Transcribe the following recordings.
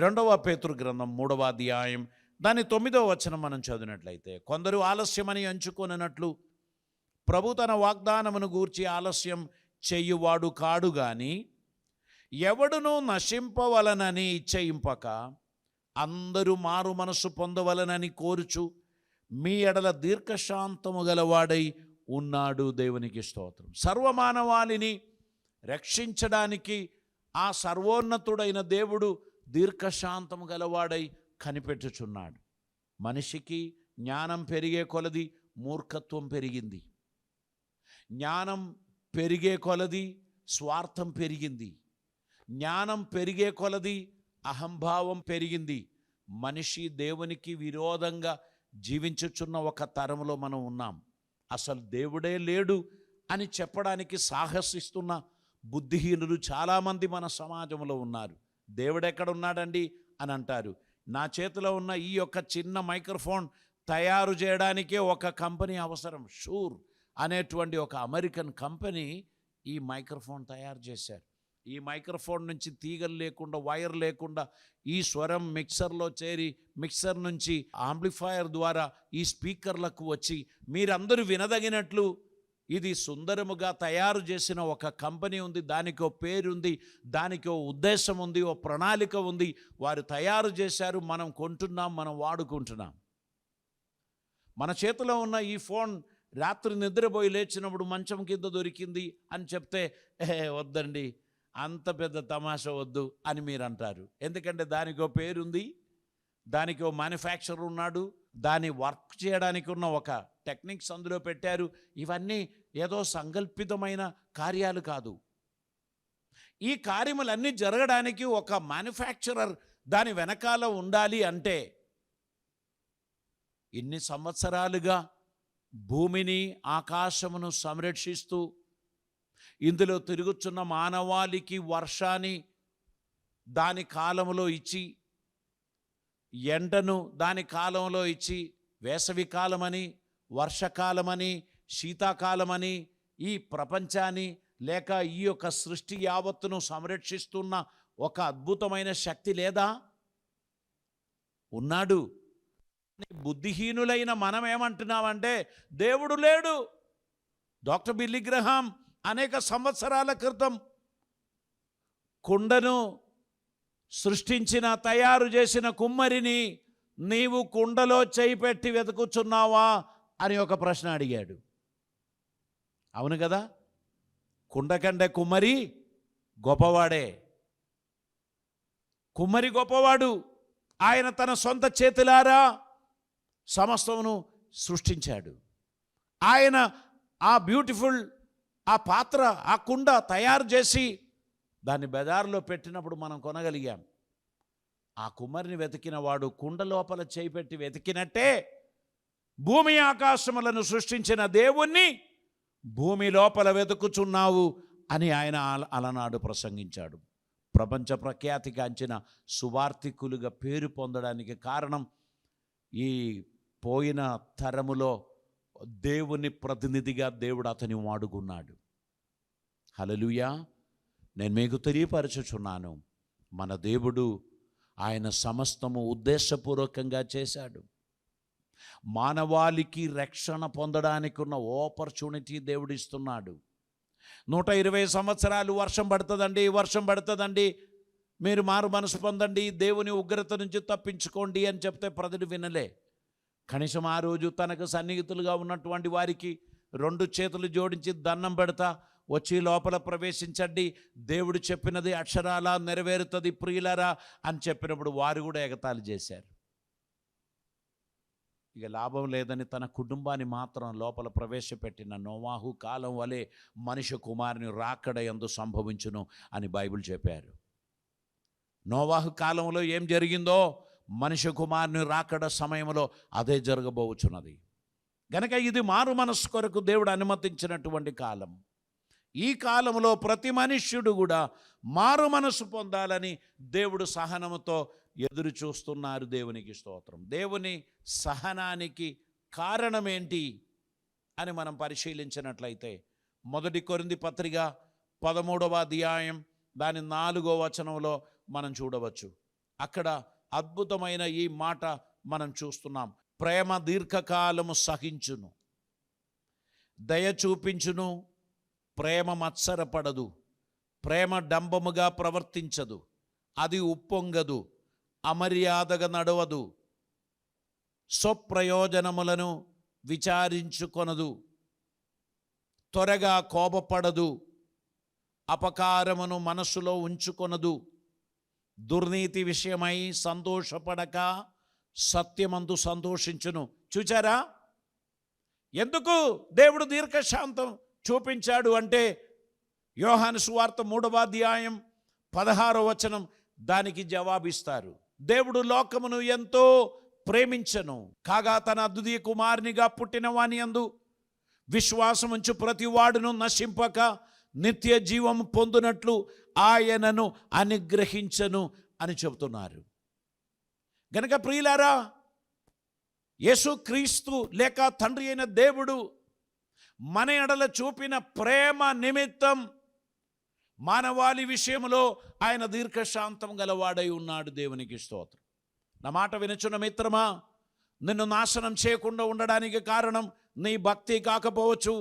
రెండవ పేతురు గ్రంథం 3వ అధ్యాయం దాని 9వ వచనం మనం చదివినట్లయితే, కొందరు ఆలస్యమని ఎంచుకొనినట్లు ప్రభు తన వాగ్దానమును గూర్చి ఆలస్యం చెయ్యువాడు కాడు గాని ఎవడునూ నశింపవలనని ఇచ్చయింపక అందరూ మారు మనసు పొందవలనని కోరుచు మీ ఎడల దీర్ఘశాంతము గలవాడై ఉన్నాడు. దేవునికి స్తోత్రం. సర్వమానవాళిని రక్షించడానికి ఆ సర్వోన్నతుడైన దేవుడు దీర్ఘశాంతము గలవాడై కనిపెట్టుచున్నాడు. మనిషికి జ్ఞానం పెరిగే కొలది మూర్ఖత్వం పెరిగింది, జ్ఞానం పెరిగే కొలది స్వార్థం పెరిగింది, జ్ఞానం పెరిగే కొలది అహంభావం పెరిగింది. మనిషి దేవునికి విరోధంగా జీవించుచున్న ఒక తరంలో మనం ఉన్నాం. అసలు దేవుడే లేడు అని చెప్పడానికి సాహసిస్తున్న బుద్ధిహీనులు చాలామంది మన సమాజంలో ఉన్నారు. దేవుడెక్కడ ఉన్నాడండి అని అంటారు. నా చేతిలో ఉన్న ఈ యొక్క చిన్న మైక్రోఫోన్ తయారు చేయడానికే ఒక కంపెనీ అవసరం. షూర్ అనేటువంటి ఒక అమెరికన్ కంపెనీ ఈ మైక్రోఫోన్ తయారు చేశారు. ఈ మైక్రోఫోన్ నుంచి తీగలు లేకుండా, వైర్ లేకుండా ఈ స్వరం మిక్సర్లో చేరి, మిక్సర్ నుంచి ఆంప్లిఫైయర్ ద్వారా ఈ స్పీకర్లకు వచ్చి మీరందరూ వినదగినట్లు ఇది సుందరముగా తయారు చేసిన ఒక కంపెనీ ఉంది. దానికి ఓ పేరుంది, దానికి ఓ ఉద్దేశం ఉంది, ఓ ప్రణాళిక ఉంది. వారు తయారు చేశారు, మనం కొంటున్నాం, మనం వాడుకుంటున్నాం. మన చేతిలో ఉన్న ఈ ఫోన్ రాత్రి నిద్రపోయి లేచినప్పుడు మంచం కింద దొరికింది అని చెప్తే వద్దండి, అంత పెద్ద తమాషా వద్దు అని మీరు అంటారు. ఎందుకంటే దానికి ఓ పేరుంది, దానికి ఓ మ్యానుఫ్యాక్చరర్ ఉన్నాడు, దాన్ని వర్క్ చేయడానికి ఉన్న ఒక టెక్నిక్స్ అందులో పెట్టారు. ఇవన్నీ ఏదో సంకల్పితమైన కార్యాలు కాదు. ఈ కార్యములన్నీ జరగడానికి ఒక మ్యానుఫ్యాక్చరర్ దాని వెనకాల ఉండాలి. అంటే ఇన్ని సంవత్సరాలుగా భూమిని ఆకాశమును సంరక్షిస్తూ ఇందులో తిరుగుతున్న మానవాళికి వర్షాన్ని దాని కాలంలో ఇచ్చి, ఎండను దాని కాలంలో ఇచ్చి, వేసవి కాలమని, వర్షకాలమని, శీతాకాలమని ఈ ప్రపంచాన్ని లేక ఈ యొక్క సృష్టి యావత్తును సంరక్షిస్తున్న ఒక అద్భుతమైన శక్తి లేదా? ఉన్నాడు. బుద్ధిహీనులైన మనం ఏమంటున్నామంటే దేవుడు లేడు. డాక్టర్ బిల్లీ గ్రహాం అనేక సంవత్సరాల క్రితం కుండను సృష్టించిన, తయారు చేసిన కుమ్మరిని నీవు కుండలో చేయి పెట్టి వెతుకుచున్నావా అని ఒక ప్రశ్న అడిగాడు. అవును కదా, కుండ కంటే కుమ్మరి గొప్పవాడే. కుమ్మరి గొప్పవాడు. ఆయన తన సొంత చేతులారా సమస్తమును సృష్టించాడు. ఆయన ఆ బ్యూటిఫుల్ ఆ పాత్ర, ఆ కుండ తయారు చేసి దాన్ని బజార్లో పెట్టినప్పుడు మనం కొనగలిగాం. ఆ కుమ్మరిని వెతికిన వాడు కుండ లోపల చేయి పెట్టి వెతికినట్టే భూమి ఆకాశములను సృష్టించిన దేవుణ్ణి భూమి లోపల వెతుకుచున్నావు అని ఆయన అలనాడు ప్రసంగించాడు. ప్రపంచ ప్రఖ్యాతిగాంచిన సువార్థికులుగా పేరు పొందడానికి కారణం ఈ పోయిన తరములో దేవుని ప్రతినిధిగా దేవుడు అతని వాడుకున్నాడు. హల్లెలూయా. నేను మీకు తెలియపరచుచున్నాను, మన దేవుడు ఆయన సమస్తము ఉద్దేశపూర్వకంగా చేశాడు. మానవాళికి రక్షణ పొందడానికి ఉన్న ఆపర్చునిటీ దేవుడు ఇస్తున్నాడు. 120 సంవత్సరాలు వర్షం పడుతుందండి, వర్షం పడుతుందండి, మీరు మారు మనసు పొందండి, దేవుని ఉగ్రత నుంచి తప్పించుకోండి అని చెప్తే ప్రజలు వినలే. కనీసం ఆ రోజు తనకు సన్నిహితులుగా ఉన్నటువంటి వారికి 2 చేతులు జోడించి దండం పెడతా, వచ్చి లోపల ప్రవేశించండి, దేవుడు చెప్పినది అక్షరాల నెరవేరుతుంది ప్రియులరా అని చెప్పినప్పుడు వారు కూడా ఎగతాళి చేశారు. ఇక లాభం లేదని తన కుటుంబాన్ని మాత్రం లోపల ప్రవేశపెట్టిన నోవాహు కాలం వలె మనిషి కుమారుని రాకడ యందు సంభవించును అని బైబిల్ చెప్పారు. నోవాహు కాలంలో ఏం జరిగిందో మనిషి కుమారుని రాకడ సమయంలో అదే జరగబోచున్నది. గనక ఇది మారు మనస్సు కొరకు దేవుడు అనుమతించినటువంటి కాలం. ఈ కాలంలో ప్రతి మనుష్యుడు కూడా మారు మనసు పొందాలని దేవుడు సహనముతో ఎదురు చూస్తున్నారు. దేవునికి స్తోత్రం. దేవుని సహనానికి కారణం ఏంటి అని మనం పరిశీలించినట్లయితే 1 కొరింథీ పత్రిక 13వ అధ్యాయం దాని 4వ వచనంలో మనం చూడవచ్చు. అక్కడ అద్భుతమైన ఈ మాట మనం చూస్తున్నాం. ప్రేమ దీర్ఘకాలము సహించును, దయ చూపించును, ప్రేమ మత్సరపడదు, ప్రేమ డంబముగా ప్రవర్తించదు, అది ఉప్పొంగదు, అమర్యాదగా నడవదు, స్వప్రయోజనములను విచారించుకొనదు, త్వరగా కోపపడదు, అపకారమును మనసులో ఉంచుకొనదు, దుర్నీతి విషయమై సంతోషపడక సత్యమందు సంతోషించును. చూచారా ఎందుకు దేవుడు దీర్ఘశాంతం చూపించాడు అంటే, యోహాను సువార్త 3వ అధ్యాయం 16వ వచనం దానికి జవాబిస్తారు. దేవుడు లోకమును ఎంతో ప్రేమించెను, కాగా తన అద్వితీయ కుమారునిగా పుట్టిన వాని యందు విశ్వాసముంచు ప్రతి వాడును నశింపక నిత్య జీవము పొందునట్లు ఆయనను అనుగ్రహించను అని చెబుతున్నారు. గనుక ప్రియులారా, యేసుక్రీస్తు లేక తండ్రి అయిన దేవుడు మన ఎడల చూపిన ప్రేమ నిమిత్తం మానవాళి విషయంలో ఆయన దీర్ఘశాంతం గలవాడై ఉన్నాడు. దేవునికి స్తోత్రం. నా మాట వినుచున్న మిత్రమా, నిన్ను నాశనం చేయకుండా ఉండడానికి కారణం నీ భక్తి కాకపోవచ్చు,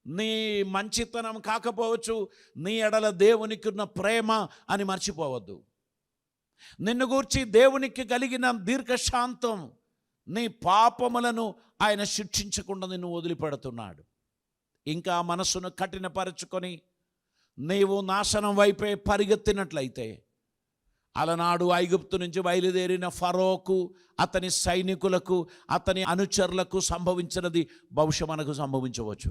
నీ మంచితనం కాకపోవచ్చు, నీ ఎడల దేవునికి ఉన్న ప్రేమ అని మర్చిపోవద్దు. నిన్ను గూర్చి దేవునికి కలిగిన దీర్ఘశాంతం నీ పాపములను ఆయన శిక్షించకుండా నిన్ను వదిలిపెడుతున్నాడు. ఇంకా మనసును కఠినపరచుకొని నీవు నాశనం వైపే పరిగెత్తినట్లయితే, అలనాడు ఐగుప్తు నుంచి బయలుదేరిన ఫరోకు, అతని సైనికులకు, అతని అనుచరులకు సంభవించినది బహుశా మనకు సంభవించవచ్చు.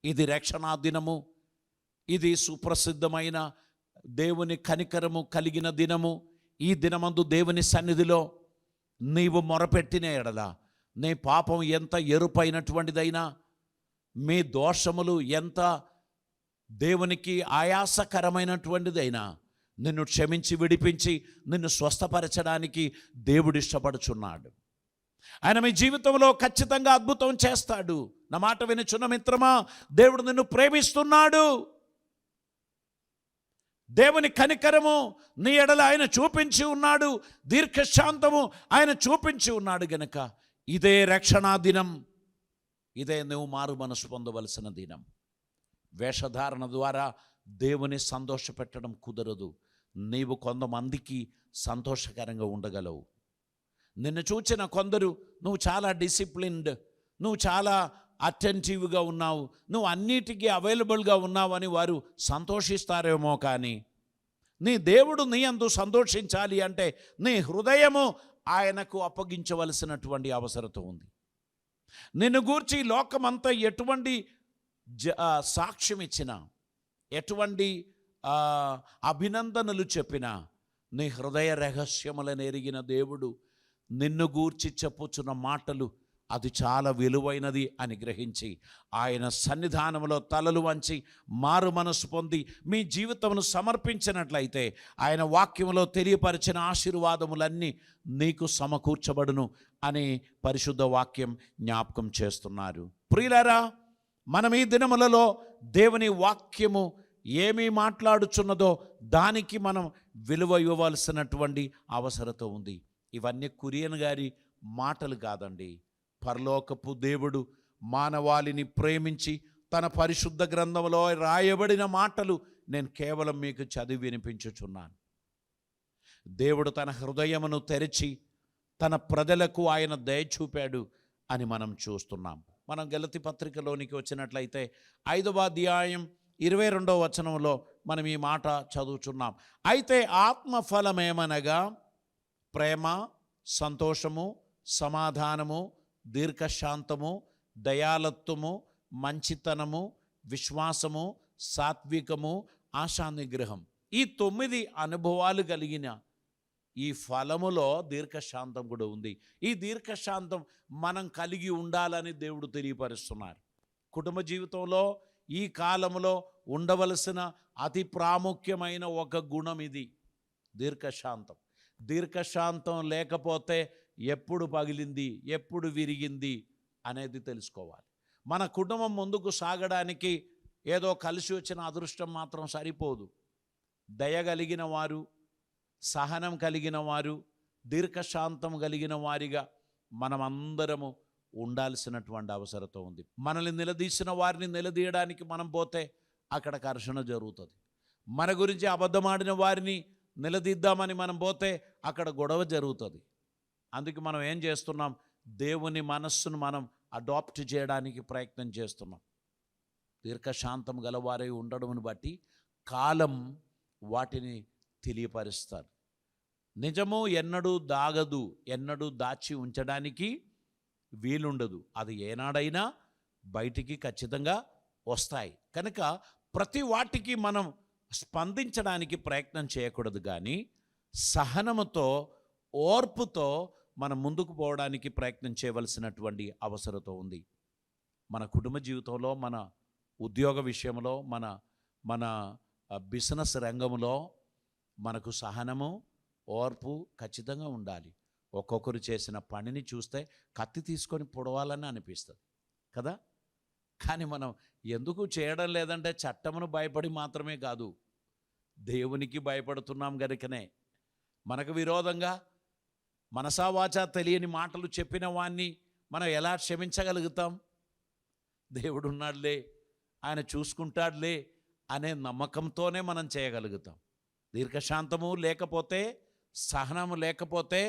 ఇది రక్షణా దినము, ఇది సుప్రసిద్ధమైన దేవుని కనికరము కలిగిన దినము. ఈ దినమందు దేవుని సన్నిధిలో నీవు మొరపెట్టిన ఎడల, నీ పాపం ఎంత ఎరుపైనటువంటిదైనా, మీ దోషములు ఎంత దేవునికి ఆయాసకరమైనటువంటిదైనా, నిన్ను క్షమించి విడిపించి నిన్ను స్వస్థపరచడానికి దేవుడు ఇష్టపడుచున్నాడు. ఆయన మీ జీవితంలో ఖచ్చితంగా అద్భుతం చేస్తాడు. నా మాట వినుచున్న మిత్రమా, దేవుడు నిన్ను ప్రేమిస్తున్నాడు. దేవుని కనికరము నీ ఎడల ఆయన చూపించి ఉన్నాడు, దీర్ఘశాంతము ఆయన చూపించి ఉన్నాడు. గనుక ఇదే రక్షణా దినం, ఇదే నువ్వు మారు మనసు పొందవలసిన దినం. వేషధారణ ద్వారా దేవుని సంతోషపెట్టడం కుదరదు. నీవు కొంతమందికి సంతోషకరంగా ఉండగలవు. నిన్ను చూచిన కొందరు నువ్వు చాలా డిసిప్లిన్డ్, నువ్వు చాలా అటెంటివ్గా ఉన్నావు, నువ్వు అన్నిటికీ అవైలబుల్గా ఉన్నావు అని వారు సంతోషిస్తారేమో. కానీ నీ దేవుడు నీ యందు సంతోషించాలి అంటే నీ హృదయము ఆయనకు అప్పగించవలసినటువంటి అవసరత ఉంది. నిన్ను గూర్చి లోకమంతా ఎటువంటి సాక్ష్యం ఇచ్చినా, ఎటువంటి అభినందనలు చెప్పినా, నీ హృదయ రహస్యములను ఎరిగిన దేవుడు నిన్ను గూర్చి చెప్పుచున్న మాటలు అది చాలా విలువైనది అని గ్రహించి ఆయన సన్నిధానంలో తలలు వంచి మారు మనసు పొంది మీ జీవితమును సమర్పించినట్లయితే ఆయన వాక్యంలో తెలియపరిచిన ఆశీర్వాదములన్నీ నీకు సమకూర్చబడును అని పరిశుద్ధ వాక్యం జ్ఞాపకం చేస్తున్నారు. ప్రియులారా, మనం ఈ దినములలో దేవుని వాక్యము ఏమి మాట్లాడుచున్నదో దానికి మనం విలువ ఇవ్వవలసినటువంటి అవసరత ఉంది. ఇవన్నీ కురియన్ గారి మాటలు కాదండి. పరలోకపు దేవుడు మానవాళిని ప్రేమించి తన పరిశుద్ధ గ్రంథంలో రాయబడిన మాటలు నేను కేవలం మీకు చదివి వినిపించుచున్నాను. దేవుడు తన హృదయమును తెరిచి తన ప్రజలకు ఆయన దయ చూపాడు అని మనం చూస్తున్నాం. మనం గలతీ పత్రికలోనికి వచ్చినట్లయితే 5వ అధ్యాయం 22వ వచనంలో మనం ఈ మాట చదువుచున్నాం. అయితే ఆత్మఫలమేమనగా ప్రేమ, సంతోషము, సమాధానము, దీర్ఘశాంతము, దయాలత్వము, మంచితనము, విశ్వాసము, సాత్వికము, ఆశానిగ్రహం. ఈ 9 అనుభవాలు కలిగిన ఈ ఫలములో దీర్ఘశాంతం కూడా ఉంది. ఈ దీర్ఘశాంతం మనం కలిగి ఉండాలని దేవుడు తెలియపరుస్తున్నారు. కుటుంబ జీవితంలో ఈ కాలంలో ఉండవలసిన అతి ప్రాముఖ్యమైన ఒక గుణం ఇది, దీర్ఘశాంతం. దీర్ఘశాంతం లేకపోతే ఎప్పుడు పగిలింది, ఎప్పుడు విరిగింది అనేది తెలుసుకోవాలి. మన కుటుంబం ముందుకు సాగడానికి ఏదో కలిసి వచ్చిన అదృష్టం మాత్రం సరిపోదు. దయగలిగిన వారు, సహనం కలిగిన వారు, దీర్ఘశాంతం కలిగిన వారిగా మనమందరము ఉండాల్సినటువంటి అవసరత ఉంది. మనల్ని నిలదీసిన వారిని నిలదీయడానికి మనం పోతే అక్కడ ఘర్షణ జరుగుతుంది. మన గురించి అబద్ధమాడిన వారిని నిలదీద్దామని మనం పోతే అక్కడ గొడవ జరుగుతుంది. అందుకే మనం ఏం చేస్తున్నాం? దేవుని మనస్సును మనం అడాప్ట్ చేయడానికి ప్రయత్నం చేస్తున్నాం. దీర్ఘశాంతం గలవారై ఉండడమును బట్టి కాలం వాటిని తెలియపరుస్తారు. నిజము ఎన్నడూ దాగదు, ఎన్నడూ దాచి ఉంచడానికి వీలుండదు. అది ఏనాడైనా బయటికి ఖచ్చితంగా వస్తాయి. కనుక ప్రతి వాటికి మనం స్పందించడానికి ప్రయత్నం చేయకూడదు, కానీ సహనముతో, ఓర్పుతో మనం ముందుకు పోవడానికి ప్రయత్నం చేయవలసినటువంటి అవసరత ఉంది. మన కుటుంబ జీవితంలో, మన ఉద్యోగ విషయంలో, మన బిజినెస్ రంగంలో మనకు సహనము, ఓర్పు ఖచ్చితంగా ఉండాలి. ఒక్కొక్కరు చేసిన పనిని చూస్తే కత్తి తీసుకొని పొడవాలని అనిపిస్తుంది కదా. కానీ మనం ఎందుకు చేయడం లేదంటే చట్టమును భయపడి మాత్రమే కాదు, దేవునికి భయపడుతున్నాం గనుకనే. మనకు విరోధంగా మనసా వాచా తెలియని మాటలు చెప్పిన వాణ్ణి మనం ఎలా క్షమించగలుగుతాం? దేవుడు ఉన్నాడులే, ఆయన చూసుకుంటాడులే అనే నమ్మకంతోనే మనం చేయగలుగుతాం. దీర్ఘశాంతము లేకపోతే, సహనము లేకపోతే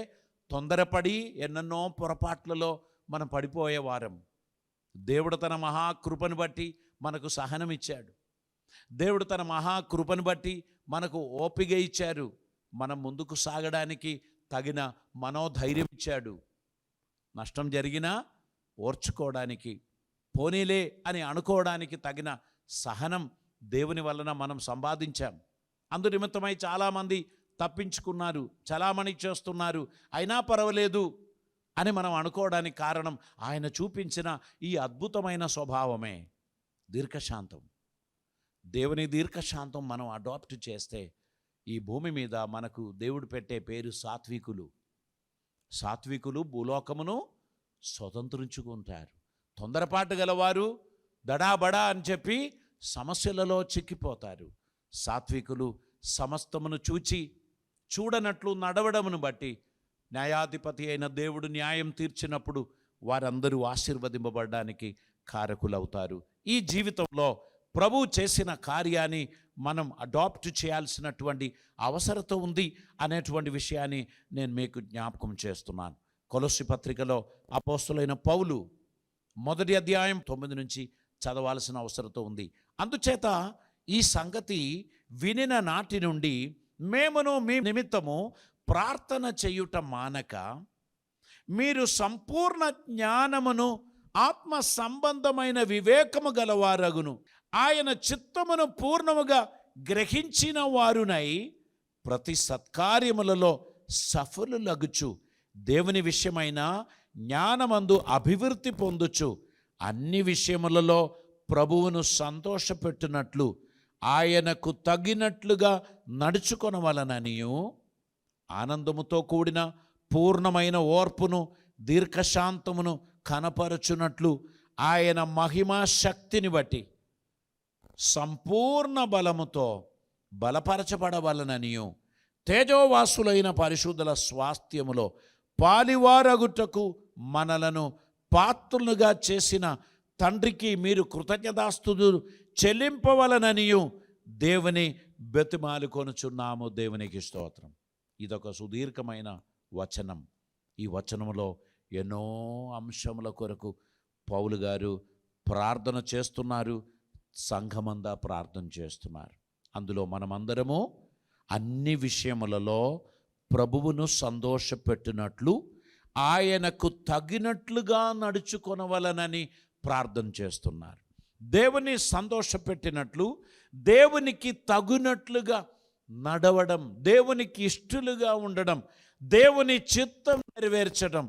తొందరపడి ఎన్నెన్నో పొరపాట్లలో మనం పడిపోయేవారం. దేవుడు తన మహాకృపను బట్టి మనకు సహనం ఇచ్చాడు. దేవుడు తన మహాకృపను బట్టి మనకు ఓపిక ఇచ్చారు. మనం ముందుకు సాగడానికి తగిన మనోధైర్యం ఇచ్చాడు. నష్టం జరిగినా ఓర్చుకోవడానికి, పోనీలే అని అనుకోవడానికి తగిన సహనం దేవుని వలన మనం సంపాదించాం. అందు నిమిత్తమై చాలామంది తప్పించుకున్నారు, చలామణి చేస్తున్నారు, అయినా పర్వాలేదు అని మనం అనుకోవడానికి కారణం ఆయన చూపించిన ఈ అద్భుతమైన స్వభావమే దీర్ఘశాంతం. దేవుని దీర్ఘశాంతం మనం అడాప్ట్ చేస్తే ఈ భూమి మీద మనకు దేవుడు పెట్టే పేరు సాత్వికులు. సాత్వికులు భూలోకమును స్వతంత్రించుకుంటారు. తొందరపాటు గలవారు దడాబడా అని చెప్పి సమస్యలలో చిక్కిపోతారు. సాత్వికులు సమస్తమును చూడనట్లు నడవడమును బట్టి న్యాయాధిపతి అయిన దేవుడు న్యాయం తీర్చినప్పుడు వారందరూ ఆశీర్వదింపబడడానికి కారకులవుతారు. ఈ జీవితంలో ప్రభువు చేసిన కార్యాన్ని మనం అడాప్ట్ చేయాల్సినటువంటి అవసరత ఉంది అనేటువంటి విషయాన్ని నేను మీకు జ్ఞాపకం చేస్తున్నాను. కొలస్సీ పత్రికలో అపోస్తలుడైన పౌలు 1వ అధ్యాయం 9 నుంచి చదవాల్సిన అవసరత ఉంది. అందుచేత ఈ సంగతి వినిన నాటి నుండి మేమును మీ నిమిత్తము ప్రార్థన చేయుట మానక, మీరు సంపూర్ణ జ్ఞానమును ఆత్మ సంబంధమైన వివేకము గలవారగును, ఆయన చిత్తమును పూర్ణముగా గ్రహించిన వారునై ప్రతి సత్కార్యములలో సఫలులగుచు, దేవుని విషయమైన జ్ఞానమందు అభివృద్ధి పొందుచు, అన్ని విషయములలో ప్రభువును సంతోషపెట్టునట్లు ఆయనకు తగినట్లుగా నడుచుకొనవలననియు, ఆనందముతో కూడిన పూర్ణమైన ఓర్పును దీర్ఘశాంతమును కనపరచునట్లు ఆయన మహిమా శక్తిని బట్టి సంపూర్ణ బలముతో బలపరచబడవలననియు, తేజోవాసులైన పరిశుద్ధుల స్వాస్థ్యములో పాలివారగుటకు మనలను పాత్రులుగా చేసిన తండ్రికి మీరు కృతజ్ఞతాస్తుతులు చెల్లింపవలననియు దేవుని బతిమాలుకొనుచున్నాము. దేవునికి స్తోత్రం. ఇదొక సుదీర్ఘమైన వచనం. ఈ వచనంలో ఎన్నో అంశముల కొరకు పౌలు గారు ప్రార్థన చేస్తున్నారు, సంఘమంతా ప్రార్థన చేస్తున్నారు. అందులో మనమందరము అన్ని విషయములలో ప్రభువును సంతోషపెట్టినట్లు ఆయనకు తగినట్లుగా నడుచుకొనవలనని ప్రార్థన చేస్తున్నారు. దేవుని సంతోషపెట్టినట్లు, దేవునికి తగినట్లుగా నడవడం, దేవునికి ఇష్టలుగా ఉండడం, దేవుని చిత్తం నెరవేర్చడం,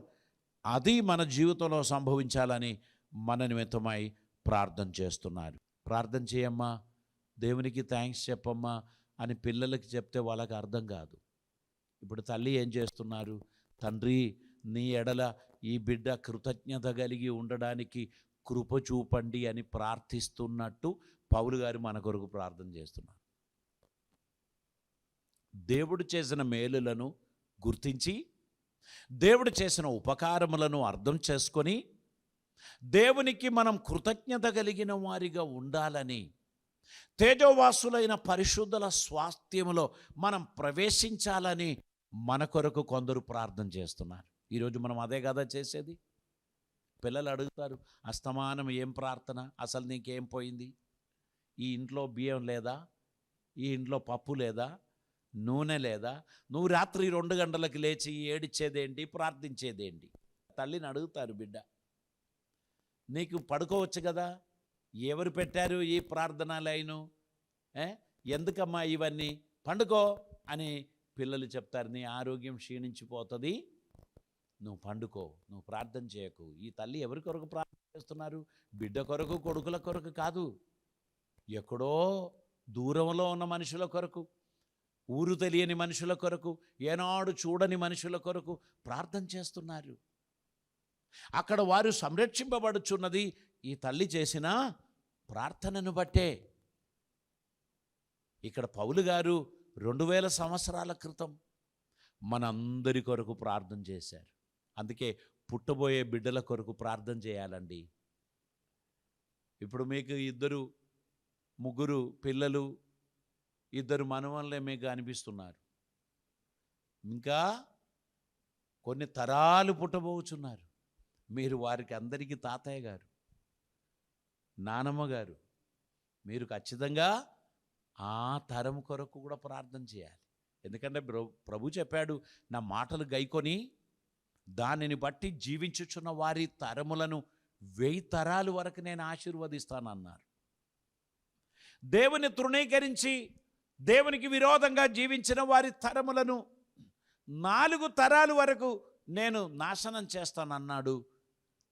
అది మన జీవితంలో సంభవించాలని మన నిమిత్తమై ప్రార్థన చేస్తున్నారు. ప్రార్థన చేయమ్మా, దేవునికి థ్యాంక్స్ చెప్పమ్మా అని పిల్లలకి చెప్తే వాళ్ళకి అర్థం కాదు. ఇప్పుడు తల్లి ఏం చేస్తున్నారు? తండ్రి, నీ ఎడల ఈ బిడ్డ కృతజ్ఞత కలిగి ఉండడానికి కృప చూపండి అని ప్రార్థిస్తున్నట్టు పౌలు గారు మన కొరకు ప్రార్థన చేస్తున్నారు. దేవుడు చేసిన మేలులను గుర్తించి, దేవుడు చేసిన ఉపకారములను అర్థం చేసుకొని, దేవునికి మనం కృతజ్ఞత కలిగిన వారిగా ఉండాలని, తేజోవాసులైన పరిశుద్ధుల స్వాస్థ్యములో మనం ప్రవేశించాలని మన కొరకు కొందరు ప్రార్థన చేస్తున్నారు. ఈరోజు మనం అదే కదా చేసేది. పిల్లలు అడుగుతారు, అస్తమానం ఏం ప్రార్థన, అసలు నీకేం పోయింది? ఈ ఇంట్లో బియ్యం లేదా? ఈ ఇంట్లో పప్పు లేదా? నూనె లేదా? నువ్వు రాత్రి 2 గంటలకు లేచి ఏడిచ్చేదేంటి, ప్రార్థించేదేంటి? తల్లిని అడుగుతారు బిడ్డ. నీకు పడుకోవచ్చు కదా, ఎవరు పెట్టారు ఈ ప్రార్థన లైను? ఎందుకమ్మా ఇవన్నీ? పండుకో అని పిల్లలు చెప్తారు. నీ ఆరోగ్యం క్షీణించిపోతుంది, నువ్వు పండుకో, నువ్వు ప్రార్థన చేయకు. ఈ తల్లి ఎవరి కొరకు ప్రార్థన చేస్తున్నారు? బిడ్డ కొరకు, కొడుకుల కొరకు కాదు, ఎక్కడో దూరంలో ఉన్న మనుషుల కొరకు, ఊరు తెలియని మనుషుల కొరకు, ఏనాడు చూడని మనుషుల కొరకు ప్రార్థన చేస్తున్నారు. అక్కడ వారు సంరక్షింపబడుచున్నది ఈ తల్లి చేసిన ప్రార్థనను బట్టే. ఇక్కడ పౌలు గారు 2000 సంవత్సరాల క్రితం మనందరి కొరకు ప్రార్థన చేశారు. అందుకే పుట్టబోయే బిడ్డల కొరకు ప్రార్థన చేయాలండి. ఇప్పుడు మీకు 2, 3 పిల్లలు, 2 మనవళ్ళే మీకు అనిపిస్తున్నారు. ఇంకా కొన్ని తరాలు పుట్టబోచున్నారు. మీరు వారికి అందరికీ తాతయ్య గారు, నానమ్మ గారు. మీరు ఖచ్చితంగా ఆ తరం కొరకు కూడా ప్రార్థన చేయాలి. ఎందుకంటే ప్రభు చెప్పాడు, నా మాటలు గైకొని దానిని బట్టి జీవించుచున్న వారి తరములను 1000 తరాలు వరకు నేను ఆశీర్వదిస్తానన్నారు. దేవుని తృణీకరించి దేవునికి విరోధంగా జీవించిన వారి తరములను 4 తరాల వరకు నేను నాశనం చేస్తానన్నాడు.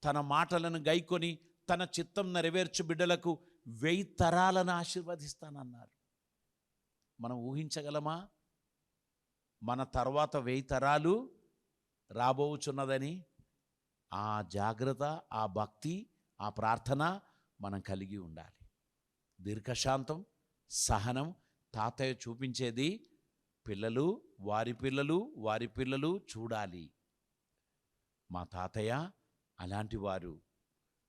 తన మాటలను గైకొని తన చిత్తం నెరవేర్చు బిడ్డలకు 1000 తరాలను ఆశీర్వదిస్తానన్నారు. మనం ఊహించగలమా మన తర్వాత 1000 తరాలు రాబోచున్నదని? ఆ జాగ్రత్త, ఆ భక్తి, ఆ ప్రార్థన మనం కలిగి ఉండాలి. దీర్ఘశాంతం, సహనం తాతయ్య చూపించేది పిల్లలు, వారి పిల్లలు, వారి పిల్లలు చూడాలి. మా తాతయ్య అలాంటి వారు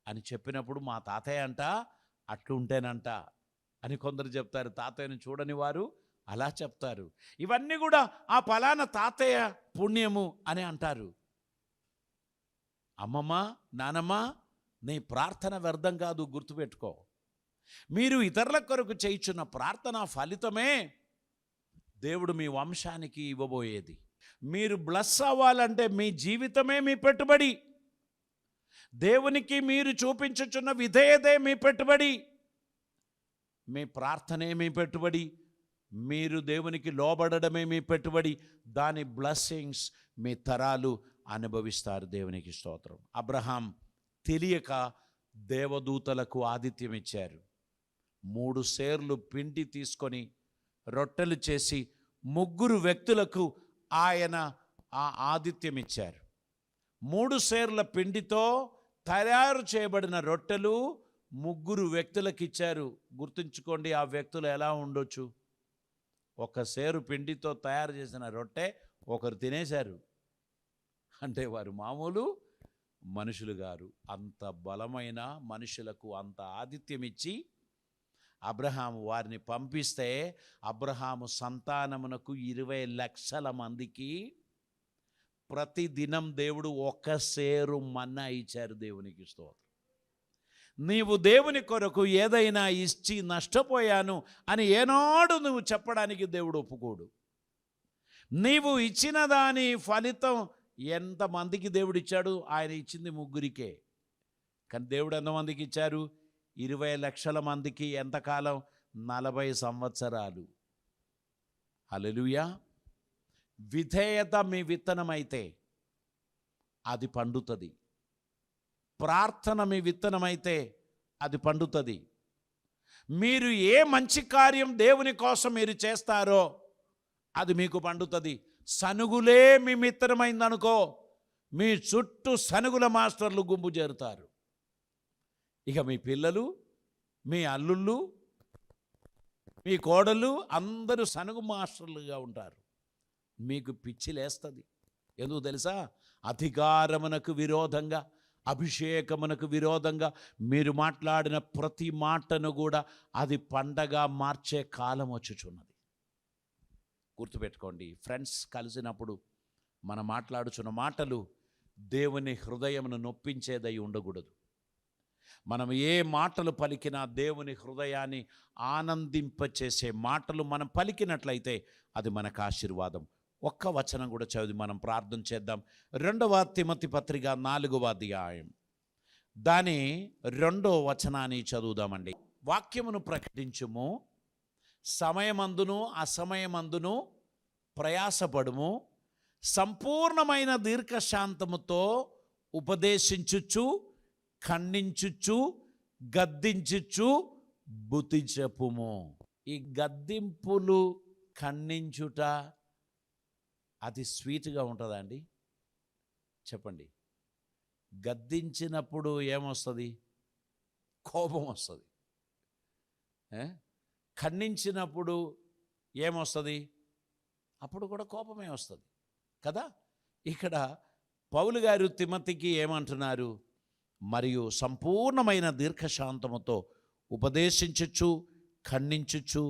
అని చెప్పినప్పుడు, మా తాతయ్య అంట అట్లుంటేనంట అని కొందరు చెప్తారు. తాతయ్యను చూడని వారు అలా చెప్తారు. ఇవన్నీ కూడా ఆ ఫలానా తాతయ్య పుణ్యము అని అంటారు. అమ్మమ్మ, నానమ్మ, నీ ప్రార్థన వ్యర్థం కాదు, గుర్తుపెట్టుకో. మీరు ఇతరుల కొరకు చేయుచున్న ప్రార్థన ఫలితమే దేవుడు మీ వంశానికి ఇవ్వబోయేది. మీరు బ్లెస్ అవ్వాలంటే మీ జీవితమే మీ పెట్టుబడి. దేవునికి మీరు చూపించుచున్న విధేయతే మీ పెట్టుబడి. మీ ప్రార్థనే మీ పెట్టుబడి. మీరు దేవునికి లోబడడమే మీ పెట్టుబడి. దాని బ్లెస్సింగ్స్ మీ తరాలు అనుభవిస్తారు. దేవునికి స్తోత్రం. అబ్రహాం తెలియక దేవదూతలకు ఆతిథ్యం ఇచ్చారు. 3 సేర్లు పిండి తీసుకొని రొట్టెలు చేసి 3 వ్యక్తులకు ఆయన ఆ ఆతిథ్యం ఇచ్చారు. 3 సేర్ల పిండితో తయారు చేయబడిన రొట్టెలు 3 వ్యక్తులకు ఇచ్చారు. గుర్తుంచుకోండి, ఆ వ్యక్తులు ఎలా ఉండొచ్చు. 1 సేరు పిండితో తయారు చేసిన రొట్టె ఒకరు తినేశారు అంటే వారు మామూలు మనుషులు గారు. అంత బలమైన మనుషులకు అంత ఆతిథ్యం ఇచ్చి అబ్రహాము వారిని పంపిస్తే, అబ్రహాము సంతానమునకు 20 లక్షల మందికి ప్రతి దినం దేవుడు 1 సేరు మన్నా ఇచ్చారు. దేవునికి స్తోత్రం. నీవు దేవుని కొరకు ఏదైనా ఇచ్చి నష్టపోయాను అని ఏనాడు నువ్వు చెప్పడానికి దేవుడు ఒప్పుకోడు. నీవు ఇచ్చిన దాని ఫలితం ఎంతమందికి దేవుడు ఇచ్చాడు? ఆయన ఇచ్చింది 3కే. కానీ దేవుడు ఎంతమందికి ఇచ్చారు? 20 లక్షల మందికి. ఎంతకాలం? 40 సంవత్సరాలు. హల్లెలూయా. విధేయత మీ విత్తనమైతే అది పండుతుంది. ప్రార్థన మీ విత్తనమైతే అది పండుతుంది. మీరు ఏ మంచి కార్యం దేవుని కోసం మీరు చేస్తారో అది మీకు పండుతుంది. సనుగులే మీ మిత్రమైందనుకో, మీ చుట్టూ సనుగుల మాస్టర్లు గుంపు చేరుతారు. ఇక మీ పిల్లలు, మీ అల్లుళ్ళు, మీ కోడళ్ళు అందరూ సనుగు మాస్టర్లుగా ఉంటారు. మీకు పిచ్చి లేస్తుంది. ఎందుకు తెలుసా? అధికారమునకు విరోధంగా, అభిషేకమునకు విరోధంగా మీరు మాట్లాడిన ప్రతి మాటను కూడా అది పండగ మార్చే కాలం వచ్చుచున్నది. గుర్తుపెట్టుకోండి ఫ్రెండ్స్, కలిసినప్పుడు మనం మాట్లాడుచున్న మాటలు దేవుని హృదయమును నొప్పించేదై ఉండకూడదు. మనం ఏ మాటలు పలికినా దేవుని హృదయాన్ని ఆనందింపచేసే మాటలు మనం పలికినట్లయితే అది మనకు ఆశీర్వాదం. ఒక్క వచనం కూడా చదివి మనం ప్రార్థన చేద్దాం. 2వ తిమోతి పత్రిక 4వ అధ్యాయం దాని 2వ వచనాన్ని చదువుదామండి. వాక్యమును ప్రకటించుము, సమయమందును అసమయమందును ప్రయాసపడుము, సంపూర్ణమైన దీర్ఘశాంతముతో ఉపదేశించుచు, ఖండించుచు, గద్దించుచు బుద్ధి చెప్పుము. ఈ గద్దింపులు, ఖండించుట అది స్వీట్గా ఉంటుందా అండి? చెప్పండి. గద్దించినప్పుడు ఏమొస్తుంది? కోపం వస్తుంది. ఖండించినప్పుడు ఏమొస్తుంది? అప్పుడు కూడా కోపమే వస్తుంది కదా. ఇక్కడ పౌలు గారు తిమోతికి ఏమంటున్నారు? మరియు సంపూర్ణమైన దీర్ఘశాంతముతో ఉపదేశించుచు, ఖండించుచు,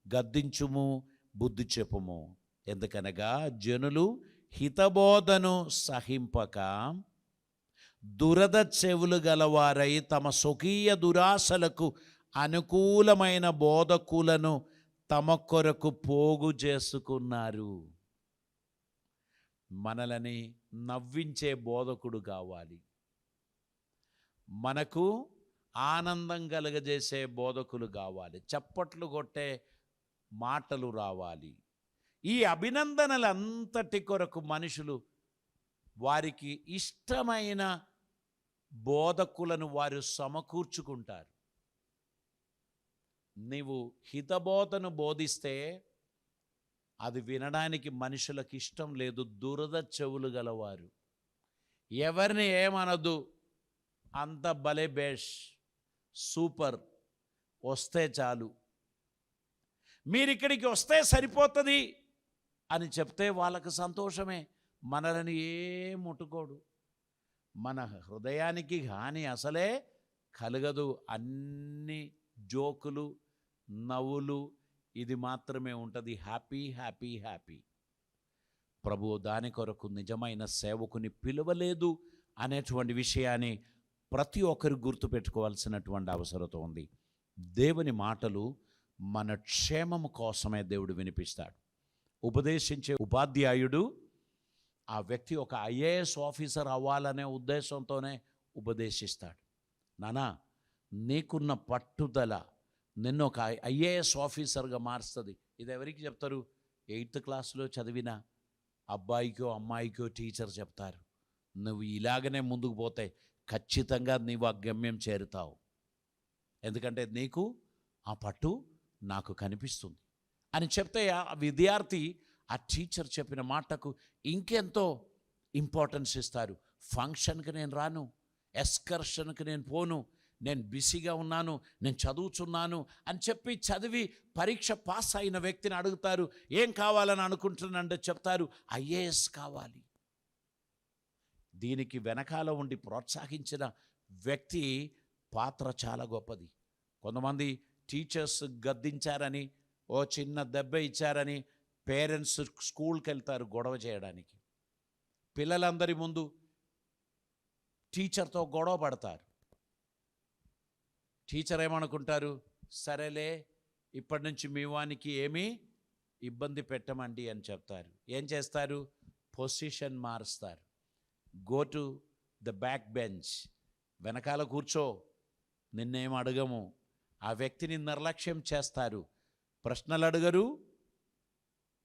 గద్దించుము, బుద్ధి చెప్పుము. ఎందుకనగా జనులు హితబోధను సహింపక దురద చెవులు గలవారై తమ స్వకీయ దురాశలకు అనుకూలమైన బోధకులను తమ కొరకు పోగు చేసుకున్నారు. మనలని నవ్వించే బోధకుడు కావాలి, మనకు ఆనందం కలగజేసే బోధకులు కావాలి, చప్పట్లు కొట్టే మాటలు రావాలి. ఈ అభినందనలంతటి కొరకు మనుషులు వారికి ఇష్టమైన బోధకులను వారు సమకూర్చుకుంటారు. నీవు హితబోధను బోధిస్తే అది వినడానికి మనుషులకు ఇష్టం లేదు. దురద చెవులు గలవారు ఎవరిని ఏమనదు, అంత భలే బేష్ సూపర్, వస్తే చాలు, మీరిక్కడికి వస్తే సరిపోతుంది అని చెప్తే వాళ్ళకు సంతోషమే. మనల్ని ఏం ముట్టుకోడు, మన హృదయానికి హాని అసలే కలగదు. అన్ని జోకులు, నవ్వులు, ఇది మాత్రమే ఉంటుంది. Happy happy happy. ప్రభువు దాని కొరకు నిజమైన సేవకుని పిలవలేదు అనేటువంటి విషయాన్ని ప్రతి ఒక్కరు గుర్తుపెట్టుకోవాల్సినటువంటి అవసరత ఉంది. దేవుని మాటలు మన క్షేమము కోసమే దేవుడు వినిపిస్తాడు. ఉపదేశించే ఉపాధ్యాయుడు ఆ వ్యక్తి ఒక ఐఏఎస్ ఆఫీసర్ అవ్వాలనే ఉద్దేశంతోనే ఉపదేశిస్తాడు. నానా, నీకున్న పట్టుదల నిన్ను ఒక ఐఏఎస్ ఆఫీసర్గా మారుస్తుంది. ఇది ఎవరికి చెప్తారు? 8th క్లాస్లో చదివిన అబ్బాయికో అమ్మాయికో టీచర్ చెప్తారు. నువ్వు ఇలాగనే ముందుకు పోతే ఖచ్చితంగా నీవు ఆ గమ్యం చేరుతావు, ఎందుకంటే నీకు ఆ పట్టు నాకు కనిపిస్తుంది అని చెప్తే ఆ విద్యార్థి ఆ టీచర్ చెప్పిన మాటకు ఇంకెంతో ఇంపార్టెన్స్ ఇస్తారు. ఫంక్షన్కి నేను రాను, ఎక్స్కర్షన్కి నేను పోను, నేను బిజీగా ఉన్నాను, నేను చదువుచున్నాను అని చెప్పి చదివి పరీక్ష పాస్ అయిన వ్యక్తిని అడుగుతారు, ఏం కావాలని అనుకుంటున్నానంటే చెప్తారు, ఐఏఎస్ కావాలి. దీనికి వెనకాల ఉండి ప్రోత్సహించిన వ్యక్తి పాత్ర చాలా గొప్పది. కొంతమంది టీచర్స్ గద్దించారని, ఓ చిన్న దెబ్బ ఇచ్చారని పేరెంట్స్ స్కూల్కి వెళ్తారు గొడవ చేయడానికి. పిల్లలందరి ముందు టీచర్తో గొడవ పడతారు. టీచర్ ఏమనుకుంటారు? సరేలే, ఇప్పటి నుంచి మీ వానికి ఏమీ ఇబ్బంది పెట్టమండి అని చెప్తారు. ఏం చేస్తారు? పొజిషన్ మారుస్తారు. Go to the back bench, వెనకాల కూర్చో, నిన్నేం అడగము. ఆ వ్యక్తిని నిర్లక్ష్యం చేస్తారు. ప్రశ్నలు అడగరు,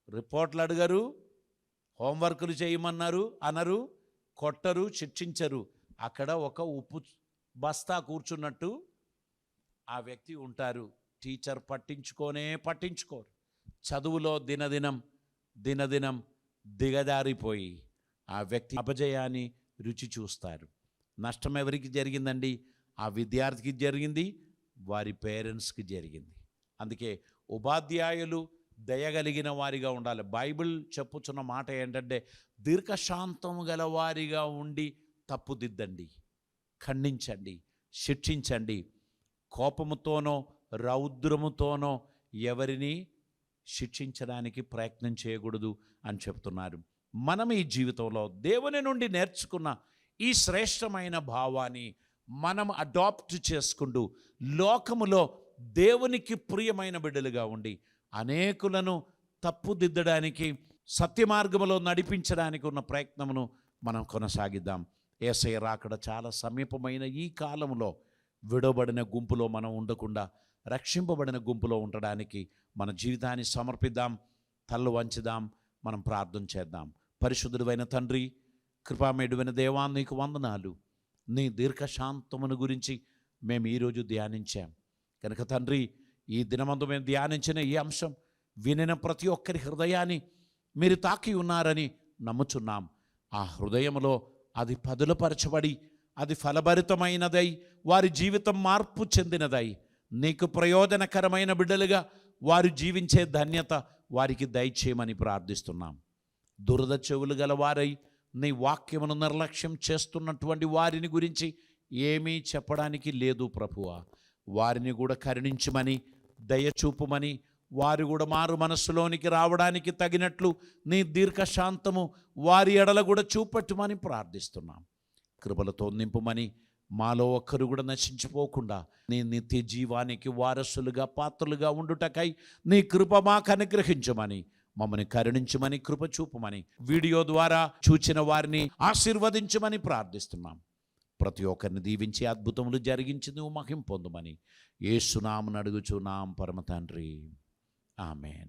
రిపోర్ట్లు అడగరు, హోంవర్కులు చేయమన్నారు అనరు, కొట్టరు, శిక్షించరు. అక్కడ ఒక ఉప్పు బస్తా కూర్చున్నట్టు ఆ వ్యక్తి ఉంటారు. టీచర్ పట్టించుకోరు. చదువులో దినదినం దిగజారిపోయి ఆ వ్యక్తి అపజయాన్ని రుచి చూస్తారు. నష్టం ఎవరికి జరిగిందండి? ఆ విద్యార్థికి జరిగింది, వారి పేరెంట్స్కి జరిగింది. అందుకే ఉపాధ్యాయులు దయగలిగిన వారిగా ఉండాలి. బైబిల్ చెప్పుచున్న మాట ఏంటంటే, దీర్ఘశాంతము గల వారిగా ఉండి తప్పుదిద్దండి, ఖండించండి, శిక్షించండి. కోపముతోనో రౌద్రముతోనో ఎవరిని శిక్షించడానికి ప్రయత్నం చేయకూడదు అని చెప్తున్నారు. మనం ఈ జీవితంలో దేవుని నుండి నేర్చుకున్న ఈ శ్రేష్టమైన భావాన్ని మనం అడాప్ట్ చేసుకుంటూ లోకములో దేవునికి ప్రియమైన బిడ్డలుగా ఉండి అనేకులను తప్పుదిద్దడానికి, సత్య మార్గములో నడిపించడానికి ఉన్న ప్రయత్నమును మనం కొనసాగిద్దాం. యేసయ్య రాకడ చాలా సమీపమైన ఈ కాలంలో విడవబడిన గుంపులో మనం ఉండకుండా రక్షింపబడిన గుంపులో ఉండడానికి మన జీవితాన్ని సమర్పిద్దాం. తలలు వంచుదాం, మనం ప్రార్థన చేద్దాం. పరిశుద్ధుడైన తండ్రి, కృపామేడువైన దేవా, నీకు వందనాలు. నీ దీర్ఘశాంతమును గురించి మేము ఈరోజు ధ్యానించాం కనుక తండ్రి, ఈ దినమందు మేము ధ్యానించిన ఈ అంశం వినిన ప్రతి ఒక్కరి హృదయాన్ని మీరు తాకి ఉన్నారని నమ్ముచున్నాం. ఆ హృదయంలో అది పదులపరచబడి అది ఫలభరితమైనదై వారి జీవితం మార్పు చెందినదై నీకు ప్రయోజనకరమైన బిడ్డలుగా వారు జీవించే ధన్యత వారికి దయచేయమని ప్రార్థిస్తున్నాం. దురద చెవులు గల వారై నీ వాక్యమును నిర్లక్ష్యం చేస్తున్నటువంటి వారిని గురించి ఏమీ చెప్పడానికి లేదు ప్రభువా. వారిని కూడా కరుణించమని, దయచూపుమని, వారు కూడా మారు మనస్సులోనికి రావడానికి తగినట్లు నీ దీర్ఘశాంతము వారి ఎడల కూడా చూపెట్టుమని ప్రార్థిస్తున్నాం. కృపలతో నింపుమని, మాలో ఒక్కరు కూడా నశించిపోకుండా నీ నిత్య జీవానికి వారసులుగా పాత్రలుగా ఉండుటకై నీ కృప మాకు అనుగ్రహించమని, మమ్మల్ని కరుణించమని, కృప చూపమని, వీడియో ద్వారా చూచిన వారిని ఆశీర్వదించమని ప్రార్థిస్తున్నాం. ప్రతి ఒక్కరిని దీవించి అద్భుతములు జరిగించి నువ్వు మహిమ పొందుమని యేసు నామమున అడుగుచున్నాం పరమ తండ్రి. ఆమేన్.